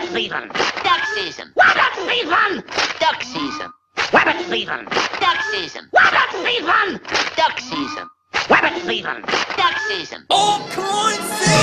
Rabbit season. Duck season. Rabbit season. Duck season. Rabbit season. Duck season. Rabbit season. Duck season. Rabbit season. Duck season. Altcoin season!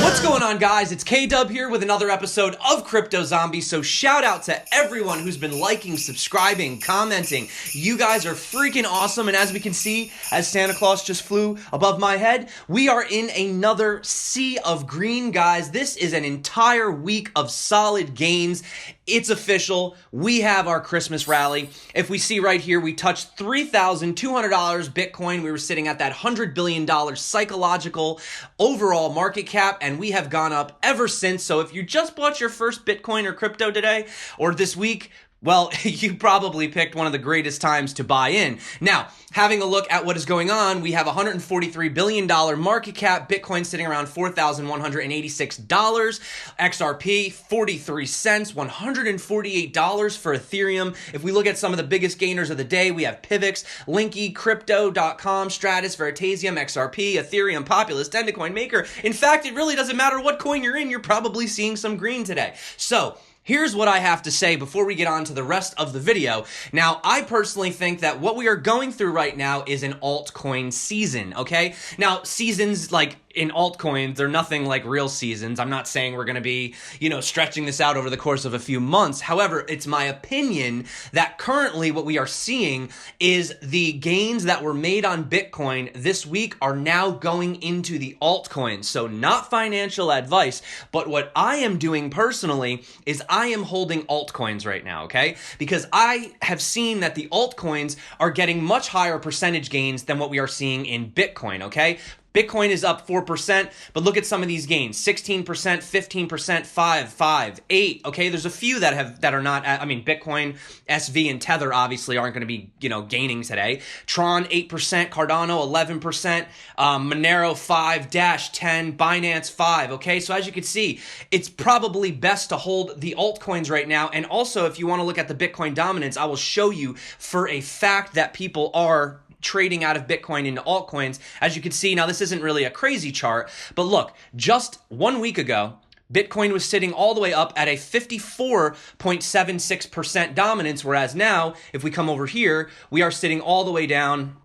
What's going on, guys? It's K-Dub here with another episode of Crypto Zombie. So shout out to everyone who's been liking, subscribing, commenting. You guys are freaking awesome. And as we can see, as Santa Claus just flew above my head, we are in another sea of green, guys. This is an entire week of solid gains. It's official. We have our Christmas rally. If we see right here, we touched $3,200 Bitcoin. We were sitting at that $100 billion psychological overall market cap, and we have gone up ever since. So if you just bought your first Bitcoin or crypto today or this week, well, you probably picked one of the greatest times to buy in. Now, having a look at what is going on, we have a $143 billion market cap, Bitcoin sitting around $4,186, XRP 43 cents, $148 for Ethereum. If we look at some of the biggest gainers of the day, we have Pivx, Linky, Crypto.com, Stratus, Veritasium, XRP, Ethereum, Populous, Dendocoin, Maker. In fact, it really doesn't matter what coin you're in, you're probably seeing some green today. So, here's what I have to say before we get on to the rest of the video. Now, I personally think that what we are going through right now is an altcoin season, okay? Now, seasons like in altcoins, they're nothing like real seasons. I'm not saying we're going to be, stretching this out over the course of a few months. However, it's my opinion that currently what we are seeing is the gains that were made on Bitcoin this week are now going into the altcoins. So not financial advice, but what I am doing personally is I am holding altcoins right now, okay? Because I have seen that the altcoins are getting much higher percentage gains than what we are seeing in Bitcoin, okay? Bitcoin is up 4%, but look at some of these gains. 16%, 15%, 5, 8. Okay, there's a few that are not, Bitcoin, SV, and Tether obviously aren't going to be, gaining today. Tron 8%, Cardano 11%, Monero 5, Dash 10, Binance 5. Okay, so as you can see, it's probably best to hold the altcoins right now. And also, if you want to look at the Bitcoin dominance, I will show you for a fact that people are trading out of Bitcoin into altcoins. As you can see, now this isn't really a crazy chart, but look, just 1 week ago, Bitcoin was sitting all the way up at a 54.76% dominance, whereas now, if we come over here, we are sitting all the way down.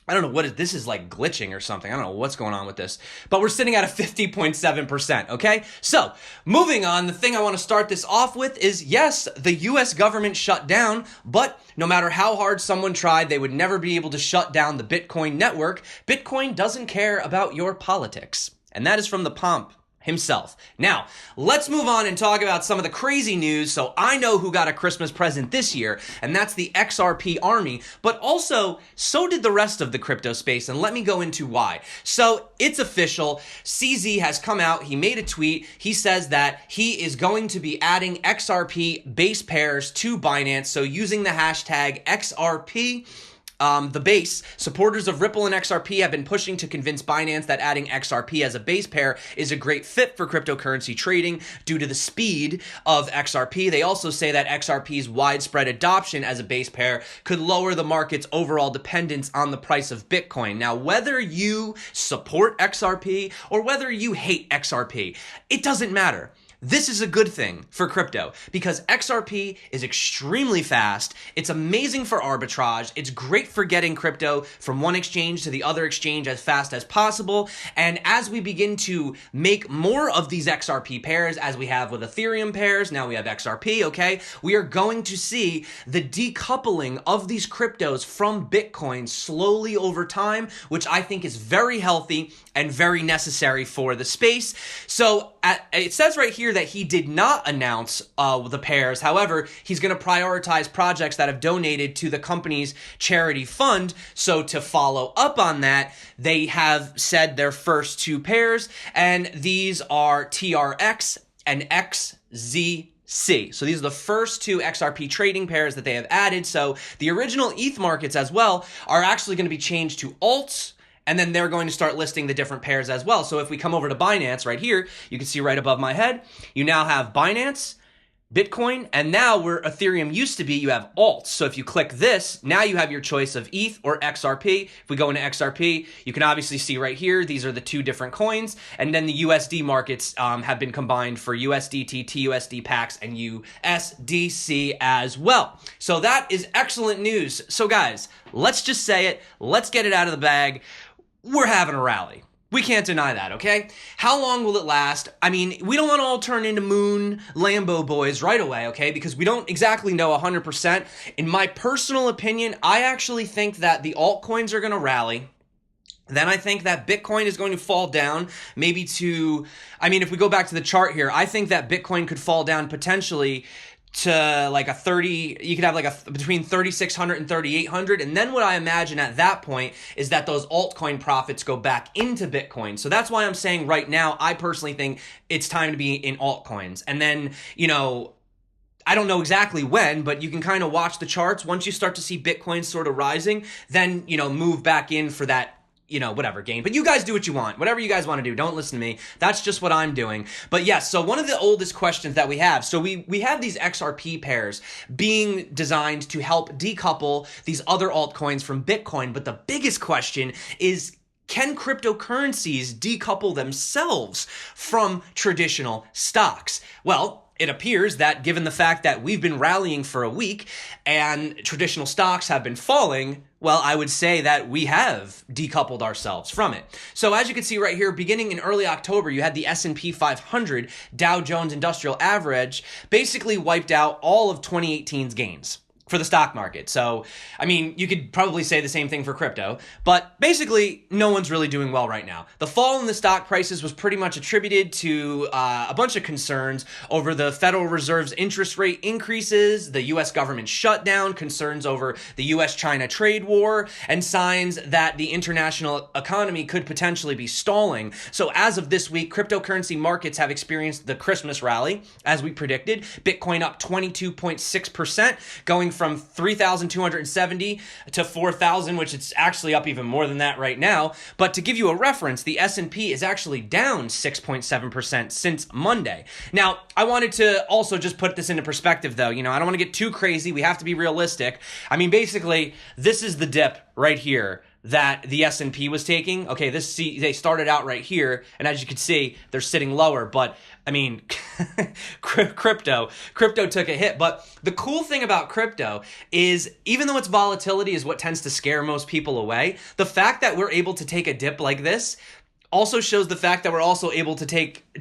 I don't know this is like glitching or something. I don't know what's going on with this, but we're sitting at a 50.7%, okay? So, moving on, the thing I want to start this off with is, yes, the US government shut down, but no matter how hard someone tried, they would never be able to shut down the Bitcoin network. Bitcoin doesn't care about your politics. And that is from the Pomp himself. Now, let's move on and talk about some of the crazy news. So I know who got a Christmas present this year, and that's the XRP army, but also so did the rest of the crypto space, and let me go into why. So it's official. CZ has come out. He made a tweet. He says that he is going to be adding XRP base pairs to Binance. So using the hashtag XRP the base, supporters of Ripple and XRP have been pushing to convince Binance that adding XRP as a base pair is a great fit for cryptocurrency trading due to the speed of XRP. They also say that XRP's widespread adoption as a base pair could lower the market's overall dependence on the price of Bitcoin. Now, whether you support XRP or whether you hate XRP, it doesn't matter. This is a good thing for crypto because XRP is extremely fast. It's amazing for arbitrage. It's great for getting crypto from one exchange to the other exchange as fast as possible. And as we begin to make more of these XRP pairs, as we have with Ethereum pairs, now we have XRP, okay? We are going to see the decoupling of these cryptos from Bitcoin slowly over time, which I think is very healthy and very necessary for the space. So it says right here that he did not announce the pairs. However, he's going to prioritize projects that have donated to the company's charity fund. So to follow up on that, they have said their first two pairs, and these are TRX and XZ. So these are the first two XRP trading pairs that they have added. So the original ETH markets as well are actually going to be changed to alts, and then they're going to start listing the different pairs as well. So if we come over to Binance right here, you can see right above my head, you now have Binance, Bitcoin, and now where Ethereum used to be, you have alts. So if you click this, now you have your choice of ETH or XRP. If we go into XRP, you can obviously see right here, these are the two different coins, and then the USD markets have been combined for USDT, TUSD, PAX, and USDC as well. So that is excellent news. So guys, let's just say it. Let's get it out of the bag. We're having a rally. We can't deny that, okay? How long will it last? I mean, we don't want to all turn into moon Lambo boys right away, okay? Because we don't exactly know 100%. In my personal opinion, I actually think that the altcoins are going to rally. Then I think that Bitcoin is going to fall down maybe to, I mean, if we go back to the chart here, I think that Bitcoin could fall down potentially to like a 30, you could have like a between 3,600 and 3,800. And then what I imagine at that point is that those altcoin profits go back into Bitcoin. So that's why I'm saying right now, I personally think it's time to be in altcoins. And then, you know, I don't know exactly when, but you can kind of watch the charts. Once you start to see Bitcoin sort of rising, then, you know, move back in for that, you know, whatever gain. But you guys do what you want. Whatever you guys want to do. Don't listen to me. That's just what I'm doing. But yes, so one of the oldest questions that we have, so we have these XRP pairs being designed to help decouple these other altcoins from Bitcoin. But the biggest question is, can cryptocurrencies decouple themselves from traditional stocks? Well, it appears that given the fact that we've been rallying for a week and traditional stocks have been falling, well, I would say that we have decoupled ourselves from it. So as you can see right here, beginning in early October, you had the S&P 500 Dow Jones Industrial Average basically wiped out all of 2018's gains for the stock market. So, I mean, you could probably say the same thing for crypto, but basically no one's really doing well right now. The fall in the stock prices was pretty much attributed to a bunch of concerns over the Federal Reserve's interest rate increases, the US government shutdown, concerns over the US-China trade war, and signs that the international economy could potentially be stalling. So as of this week, cryptocurrency markets have experienced the Christmas rally, as we predicted. Bitcoin up 22.6%, going from 3,270 to 4,000, which it's actually up even more than that right now. But to give you a reference, the S&P is actually down 6.7% since Monday. Now, I wanted to also just put this into perspective, though. You know, I don't want to get too crazy. We have to be realistic. I mean, basically, this is the dip right here that the S&P was taking. Okay, they started out right here, and as you can see, they're sitting lower. But I mean, crypto took a hit. But the cool thing about crypto is, even though its volatility is what tends to scare most people away, the fact that we're able to take a dip like this also shows the fact that we're also able to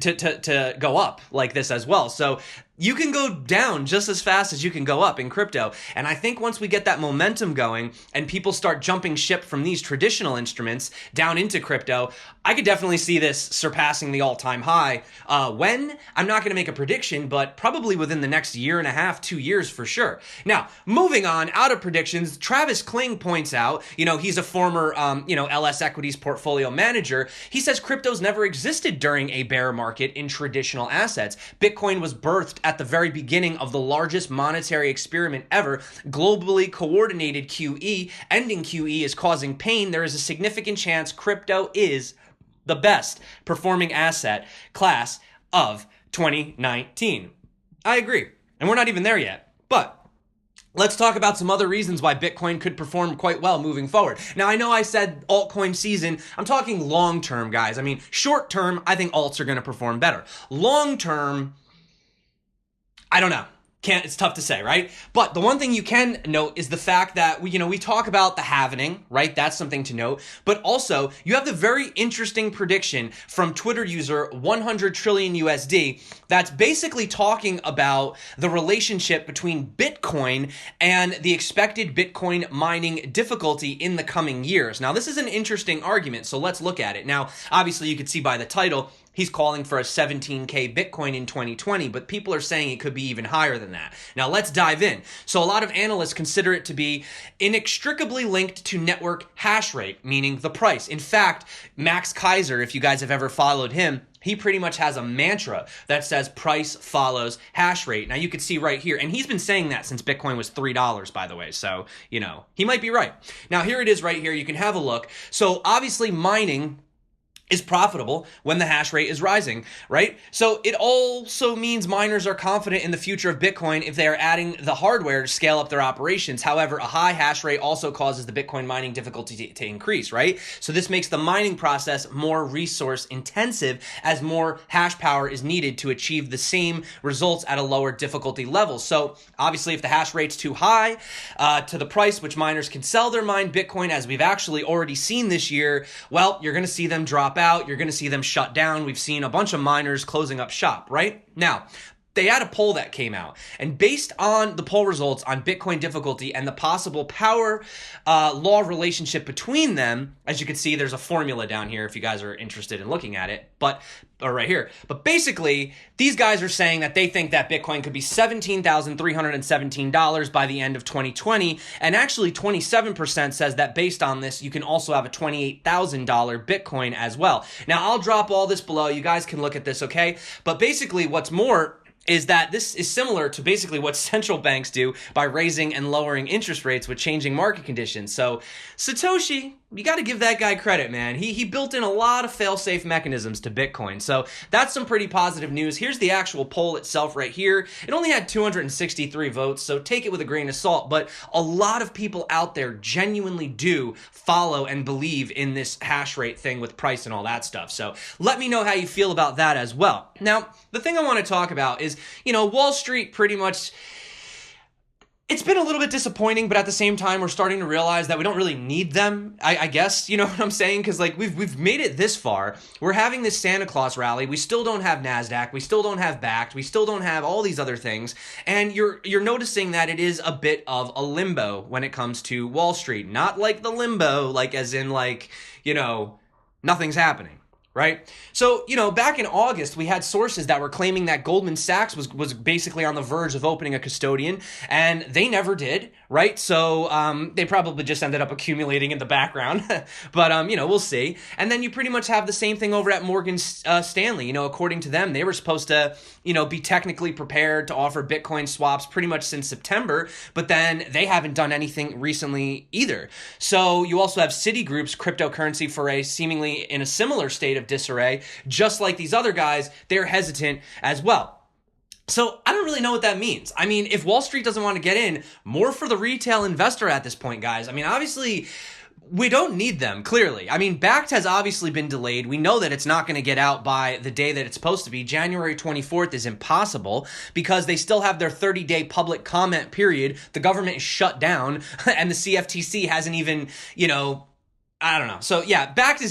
to go up like this as well. So you can go down just as fast as you can go up in crypto. And I think once we get that momentum going and people start jumping ship from these traditional instruments down into crypto, I could definitely see this surpassing the all-time high. When? I'm not going to make a prediction, but probably within the next year and a half, 2 years for sure. Now, moving on, out of predictions, Travis Kling points out, you know, he's a former, LS Equities portfolio manager. He says crypto's never existed during a bear market in traditional assets. Bitcoin was birthed at the very beginning of the largest monetary experiment ever. Globally coordinated QE, ending QE is causing pain. There is a significant chance crypto is the best performing asset class of 2019. I agree. And we're not even there yet. But let's talk about some other reasons why Bitcoin could perform quite well moving forward. Now, I know I said altcoin season. I'm talking long term, guys. I mean, short term, I think alts are going to perform better. Long term, I don't know. It's tough to say, right? But the one thing you can note is the fact that we talk about the halvening, right? That's something to note. But also, you have the very interesting prediction from Twitter user 100 trillion USD that's basically talking about the relationship between Bitcoin and the expected Bitcoin mining difficulty in the coming years. Now, this is an interesting argument, so let's look at it. Now, obviously, you could see by the title, he's calling for a 17K Bitcoin in 2020, but people are saying it could be even higher than that. Now, let's dive in. So a lot of analysts consider it to be inextricably linked to network hash rate, meaning the price. In fact, Max Kaiser, if you guys have ever followed him, he pretty much has a mantra that says price follows hash rate. Now, you can see right here, and he's been saying that since Bitcoin was $3, by the way. So, he might be right. Now, here it is right here. You can have a look. So, obviously, mining is profitable when the hash rate is rising, right? So it also means miners are confident in the future of Bitcoin if they are adding the hardware to scale up their operations. However, a high hash rate also causes the Bitcoin mining difficulty to increase, right? So this makes the mining process more resource intensive as more hash power is needed to achieve the same results at a lower difficulty level. So obviously if the hash rate's too high to the price which miners can sell their mined Bitcoin, as we've actually already seen this year, well, you're going to see them drop out. You're going to see them shut down. We've seen a bunch of miners closing up shop, right? Now, they had a poll that came out, and based on the poll results on Bitcoin difficulty and the possible power law relationship between them, as you can see, there's a formula down here if you guys are interested in looking at it, or right here. But basically, these guys are saying that they think that Bitcoin could be $17,317 by the end of 2020, and actually 27% says that based on this, you can also have a $28,000 Bitcoin as well. Now, I'll drop all this below. You guys can look at this, okay? But basically, what's more is that this is similar to basically what central banks do by raising and lowering interest rates with changing market conditions. So Satoshi, you got to give that guy credit, man. He built in a lot of fail-safe mechanisms to Bitcoin. So that's some pretty positive news. Here's the actual poll itself right here. It only had 263 votes, so take it with a grain of salt. But a lot of people out there genuinely do follow and believe in this hash rate thing with price and all that stuff. So let me know how you feel about that as well. Now, the thing I want to talk about is, Wall Street pretty much, it's been a little bit disappointing, but at the same time, we're starting to realize that we don't really need them, I guess, you know what I'm saying? Because, we've made it this far. We're having this Santa Claus rally. We still don't have NASDAQ. We still don't have Bakkt. We still don't have all these other things. And you're noticing that it is a bit of a limbo when it comes to Wall Street. Not like the limbo, as in, nothing's happening. Right? So, back in August, we had sources that were claiming that Goldman Sachs was basically on the verge of opening a custodian, and they never did, right? So, they probably just ended up accumulating in the background, but, we'll see. And then you pretty much have the same thing over at Morgan Stanley. According to them, they were supposed to, be technically prepared to offer Bitcoin swaps pretty much since September, but then they haven't done anything recently either. So, you also have Citigroup's cryptocurrency foray seemingly in a similar state of disarray. Just like these other guys, they're hesitant as well. So I don't really know what that means. I mean, if Wall Street doesn't want to get in, more for the retail investor at this point, guys. I mean, obviously, we don't need them, clearly. I mean, Bakkt has obviously been delayed. We know that it's not going to get out by the day that it's supposed to be. January 24th is impossible because they still have their 30-day public comment period. The government is shut down, and the CFTC hasn't even, I don't know. So yeah, Bakkt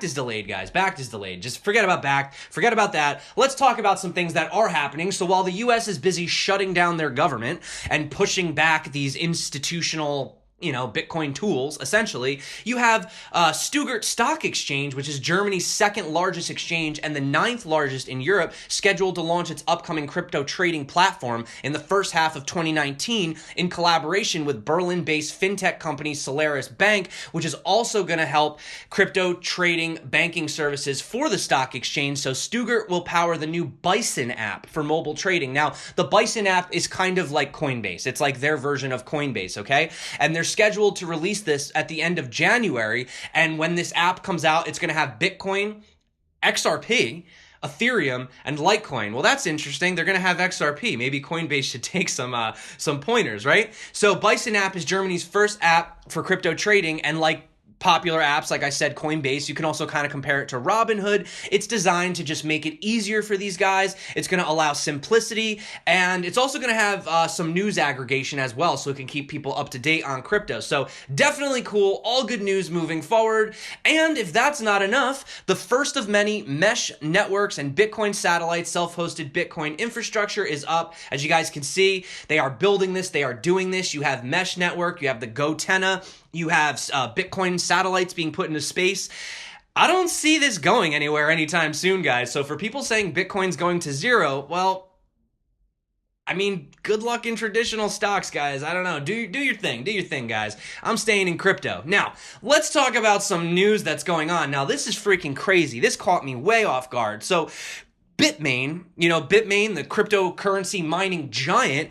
is delayed, guys. Bakkt is delayed. Just forget about Bakkt. Forget about that. Let's talk about some things that are happening. So while the US is busy shutting down their government and pushing back these institutional Bitcoin tools, essentially, you have Stuggart Stock Exchange, which is Germany's second largest exchange and the 9th largest in Europe, scheduled to launch its upcoming crypto trading platform in the first half of 2019 in collaboration with Berlin-based fintech company Solaris Bank, which is also going to help crypto trading banking services for the stock exchange. So Stuggart will power the new Bison app for mobile trading. Now, the Bison app is kind of like Coinbase. It's like their version of Coinbase, okay? And they're scheduled to release this at the end of January, and when this app comes out, it's going to have Bitcoin, XRP, Ethereum, and Litecoin. Well, that's interesting. They're going to have XRP. Maybe Coinbase should take some pointers, right? So Bison app is Germany's first app for crypto trading, and like popular apps, like I said, Coinbase, you can also kind of compare it to Robinhood. It's designed to just make it easier for these guys. It's going to allow simplicity, and it's also going to have some news aggregation as well, so it can keep people up to date on crypto. So definitely cool, all good news moving forward. And if that's not enough, the first of many mesh networks and Bitcoin satellite self-hosted Bitcoin infrastructure is up. As you guys can see, they are building this, they are doing this. You have mesh network, you have the Gotenna, you have Bitcoin satellites being put into space. I don't see this going anywhere anytime soon, guys. So for people saying Bitcoin's going to zero, well, I mean, good luck in traditional stocks, guys. I don't know. Do your thing. Do your thing, guys. I'm staying in crypto. Now, let's talk about some news that's going on. Now, this is freaking crazy. This caught me way off guard. So Bitmain, Bitmain, the cryptocurrency mining giant,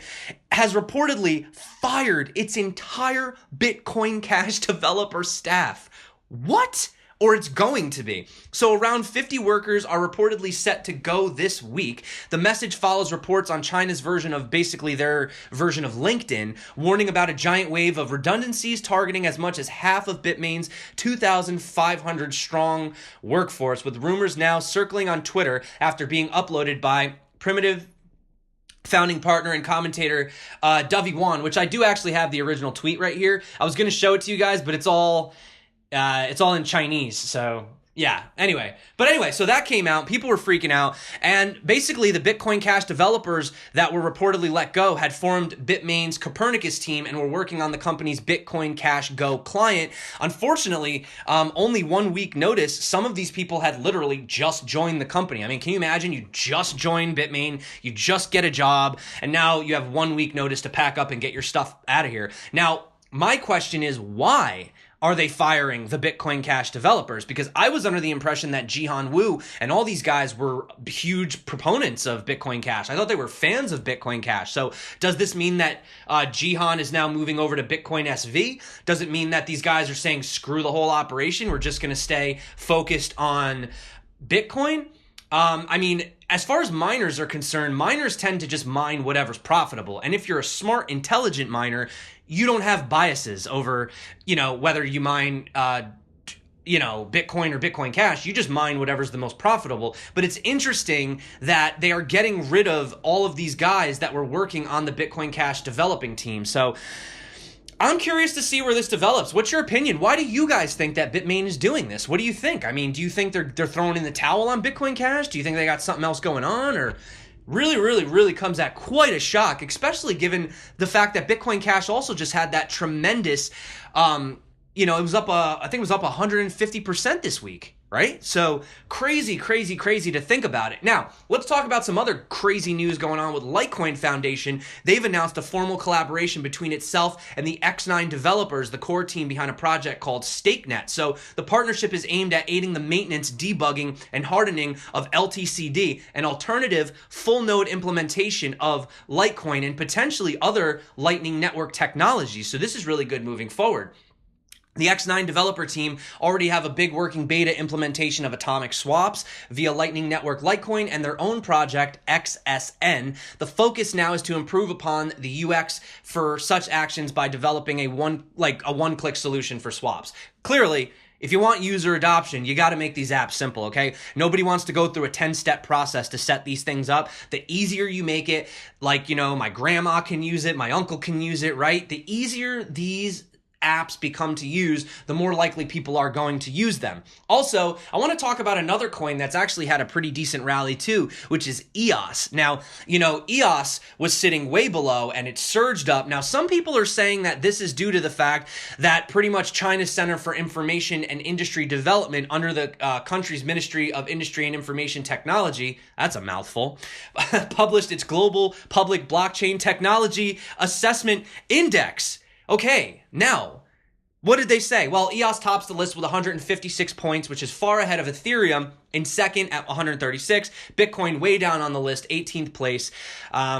has reportedly fired its entire Bitcoin Cash developer staff. What? or it's going to be. So around 50 workers are reportedly set to go this week. The message follows reports on China's version of basically their version of LinkedIn, warning about a giant wave of redundancies targeting as much as half of Bitmain's 2,500 strong workforce, with rumors now circling on Twitter after being uploaded by Primitive founding partner and commentator Dovey Wan, which I do actually have the original tweet right here. I was going to show it to you guys, but it's all in Chinese, so yeah. Anyway, so that came out. People were freaking out, and basically the Bitcoin Cash developers that were reportedly let go had formed Bitmain's Copernicus team and were working on the company's Bitcoin Cash Go client. Unfortunately, only 1 week notice, some of these people had literally just joined the company. I mean, can you imagine? You just joined Bitmain, you just get a job, and now you have 1 week notice to pack up and get your stuff out of here. Now, my question is, why are they firing the Bitcoin Cash developers? Because I was under the impression that Jihan Wu and all these guys were huge proponents of Bitcoin Cash. I thought they were fans of Bitcoin Cash. So does this mean that Jihan is now moving over to Bitcoin SV? Does it mean that these guys are saying, screw the whole operation, we're just going to stay focused on Bitcoin? I mean, as far as miners are concerned, miners tend to just mine whatever's profitable. And if you're a smart, intelligent miner, you don't have biases over, whether you mine, Bitcoin or Bitcoin Cash. You just mine whatever's the most profitable. But it's interesting that they are getting rid of all of these guys that were working on the Bitcoin Cash developing team. So I'm curious to see where this develops. What's your opinion? Why do you guys think that Bitmain is doing this? What do you think? I mean, do you think they're throwing in the towel on Bitcoin Cash? Do you think they got something else going on? Or really comes at quite a shock, especially given the fact that Bitcoin Cash also just had that tremendous, it was up, I think it was up 150% this week, right? So crazy to think about it. Now, let's talk about some other crazy news going on with Litecoin Foundation. They've announced a formal collaboration between itself and the X9 developers, the core team behind a project called StakeNet. So the partnership is aimed at aiding the maintenance, debugging, and hardening of LTCD, an alternative full node implementation of Litecoin and potentially other Lightning Network technologies. So this is really good moving forward. The X9 developer team already have a big working beta implementation of atomic swaps via Lightning Network Litecoin and their own project, XSN. The focus now is to improve upon the UX for such actions by developing a one-click solution for swaps. Clearly, if you want user adoption, you got to make these apps simple, okay? Nobody wants to go through a 10-step process to set these things up. The easier you make it, my grandma can use it, my uncle can use it, right? The easier these apps become to use, the more likely people are going to use them. Also, I want to talk about another coin that's actually had a pretty decent rally too, which is EOS. Now, EOS was sitting way below and it surged up. Now, some people are saying that this is due to the fact that pretty much China's Center for Information and Industry Development under the country's Ministry of Industry and Information Technology, that's a mouthful, published its Global Public Blockchain Technology Assessment Index. Okay, now, what did they say? Well, EOS tops the list with 156 points, which is far ahead of Ethereum in second at 136. Bitcoin way down on the list, 18th place,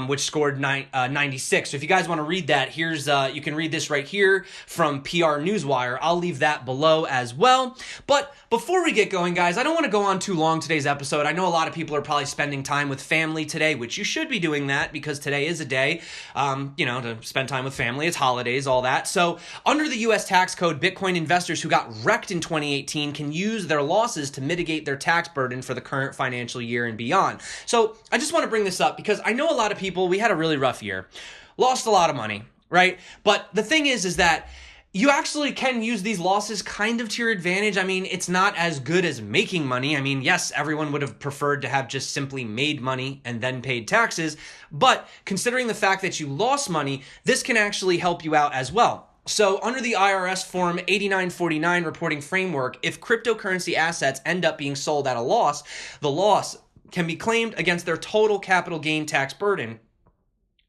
which scored 96. So if you guys want to read that, here's you can read this right here from PR Newswire. I'll leave that below as well. But before we get going, guys, I don't want to go on too long today's episode. I know a lot of people are probably spending time with family today, which you should be doing that because today is a day, to spend time with family. It's holidays, all that. So under the U.S. tax code, Bitcoin investors who got wrecked in 2018 can use their losses to mitigate their tax burden for the current financial year and beyond. So I just want to bring this up because I know a lot of people, we had a really rough year, lost a lot of money, right? But the thing is that you actually can use these losses kind of to your advantage. I mean, it's not as good as making money. I mean, yes, everyone would have preferred to have just simply made money and then paid taxes. But considering the fact that you lost money, this can actually help you out as well. So under the IRS Form 8949 reporting framework, if cryptocurrency assets end up being sold at a loss, the loss can be claimed against their total capital gain tax burden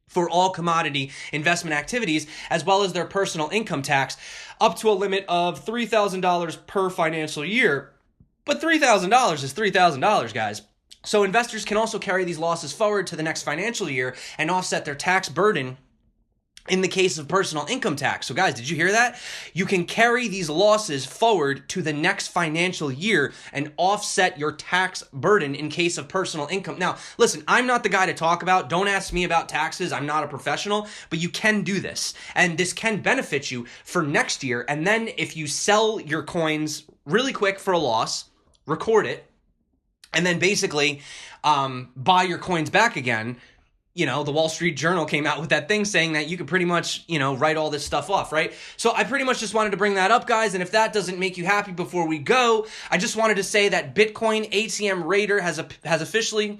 for all commodity investment activities, as well as their personal income tax, up to a limit of $3,000 per financial year. But $3,000 is $3,000, guys. So investors can also carry these losses forward to the next financial year and offset their tax burden in the case of personal income tax. So guys, did you hear that? You can carry these losses forward to the next financial year and offset your tax burden in case of personal income. Now, listen, I'm not the guy to talk about. Don't ask me about taxes. I'm not a professional, but you can do this. And this can benefit you for next year. And then if you sell your coins really quick for a loss, record it, and then basically buy your coins back again, you know, the Wall Street Journal came out with that thing saying that you could pretty much, you know, write all this stuff off, right? So I pretty much just wanted to bring that up, guys. And if that doesn't make you happy before we go, I just wanted to say that Bitcoin ATM Raider has officially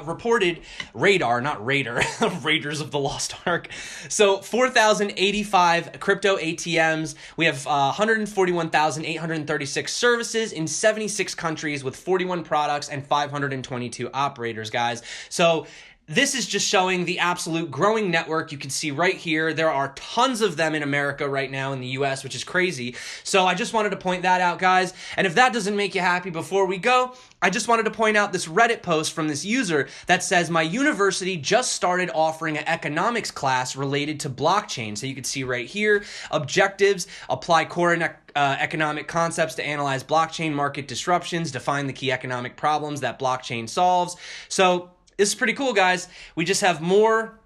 reported Radar, not Raider, Raiders of the Lost Ark. So 4,085 crypto ATMs. We have 141,836 services in 76 countries with 41 products and 522 operators, guys. So this is just showing the absolute growing network. You can see right here, there are tons of them in America right now in the US, which is crazy. So I just wanted to point that out, guys. And if that doesn't make you happy before we go, I just wanted to point out this Reddit post from this user that says, my university just started offering an economics class related to blockchain. So you can see right here, objectives, apply core economic concepts to analyze blockchain market disruptions, define the key economic problems that blockchain solves. So this is pretty cool, guys. We just have more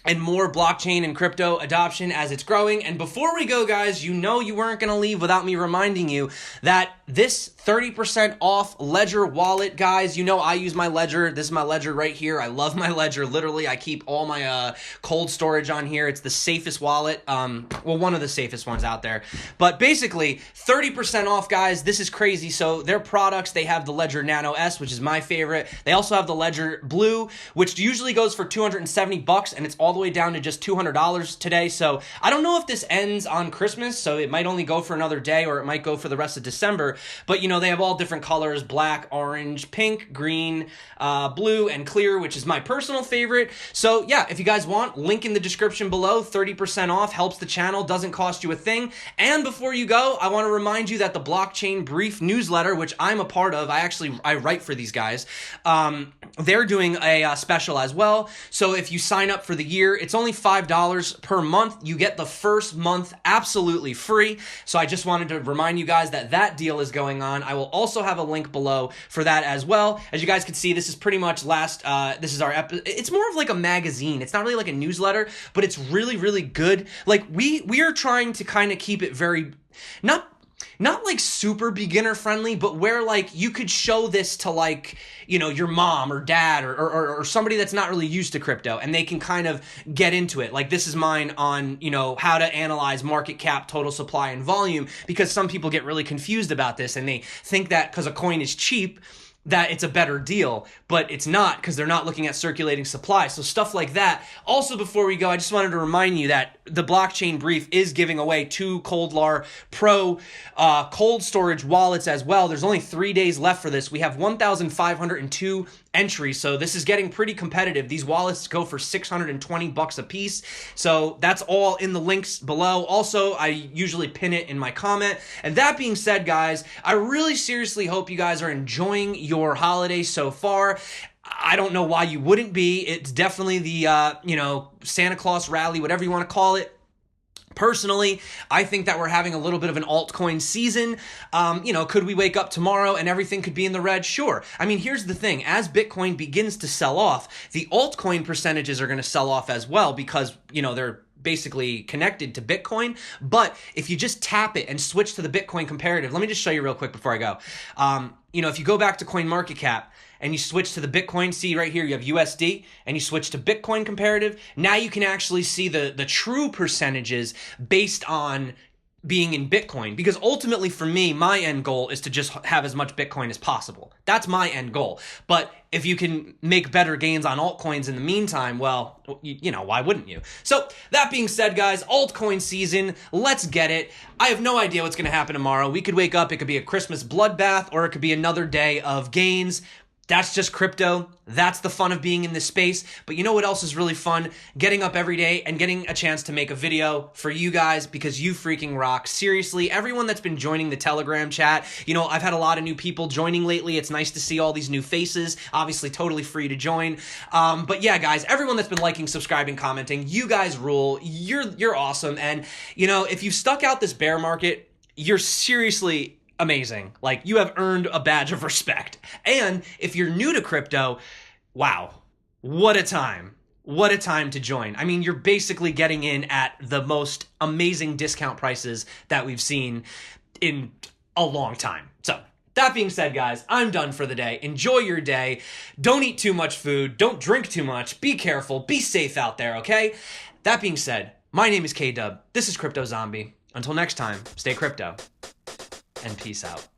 and more blockchain and crypto adoption as it's growing. And before we go, guys, you know you weren't going to leave without me reminding you that this 30% off Ledger wallet, guys, you know I use my Ledger. This is my Ledger right here. I love my Ledger. Literally, I keep all my cold storage on here. It's the safest wallet. Well, one of the safest ones out there. But basically, 30% off, guys. This is crazy. So their products, they have the Ledger Nano S, which is my favorite. They also have the Ledger Blue, which usually goes for $270, and it's all the way down to just $200 today. So I don't know if this ends on Christmas, so it might only go for another day, or it might go for the rest of December. But you know, they have all different colors: black, orange, pink, green, blue, and clear, which is my personal favorite. So yeah, if you guys want, link in the description below. 30% off, helps the channel, doesn't cost you a thing. And before you go, I want to remind you that the Blockchain Brief newsletter, which I'm a part of, I write for these guys, they're doing a special as well. So if you sign up for the year, it's only $5 per month. You get the first month absolutely free. So I just wanted to remind you guys that that deal is going on. I will also have a link below for that as well. As you guys can see, this is pretty much this is our it's more of like a magazine. It's not really like a newsletter, but it's really, really good. Like we are trying to kind of keep it very, not like super beginner friendly, but where like you could show this to like, you know, your mom or dad or somebody that's not really used to crypto, and they can kind of get into it. Like this is mine on, you know, how to analyze market cap, total supply, and volume, because some people get really confused about this and they think that because a coin is cheap, that it's a better deal, but it's not, because they're not looking at circulating supply. So stuff like that. Also, before we go, I just wanted to remind you that the Blockchain Brief is giving away 2 Coldlar Pro cold storage wallets as well. There's only 3 days left for this. We have 1,502 entries, so this is getting pretty competitive. These wallets go for $620 a piece. So that's all in the links below. Also, I usually pin it in my comment. And that being said, guys, I really seriously hope you guys are enjoying your holiday so far. I don't know why you wouldn't be. It's definitely the, you know, Santa Claus rally, whatever you want to call it. Personally, I think that we're having a little bit of an altcoin season. You know, could we wake up tomorrow and everything could be in the red? Sure. I mean, here's the thing. As Bitcoin begins to sell off, the altcoin percentages are going to sell off as well, because, you know, they're basically connected to Bitcoin. But if you just tap it and switch to the Bitcoin comparative, let me just show you real quick before I go. You know, if you go back to CoinMarketCap, and you switch to the Bitcoin, see right here, you have USD, and you switch to Bitcoin comparative, now you can actually see the true percentages based on being in Bitcoin. Because ultimately for me, my end goal is to just have as much Bitcoin as possible. That's my end goal. But if you can make better gains on altcoins in the meantime, well, you know, why wouldn't you? So that being said, guys, altcoin season, let's get it. I have no idea what's going to happen tomorrow. We could wake up, it could be a Christmas bloodbath, or it could be another day of gains. That's just crypto. That's the fun of being in this space. But you know what else is really fun? Getting up every day and getting a chance to make a video for you guys because you freaking rock. Seriously, everyone that's been joining the Telegram chat, you know, I've had a lot of new people joining lately. It's nice to see all these new faces. Obviously, totally free to join. But yeah, guys, everyone that's been liking, subscribing, commenting, you guys rule. You're awesome. And, you know, if you've stuck out this bear market, you're seriously amazing. Like, you have earned a badge of respect. And if you're new to crypto, wow, what a time. What a time to join. I mean, you're basically getting in at the most amazing discount prices that we've seen in a long time. So, that being said, guys, I'm done for the day. Enjoy your day. Don't eat too much food. Don't drink too much. Be careful. Be safe out there, okay? That being said, my name is K-Dub. This is Crypto Zombie. Until next time, stay crypto. And peace out.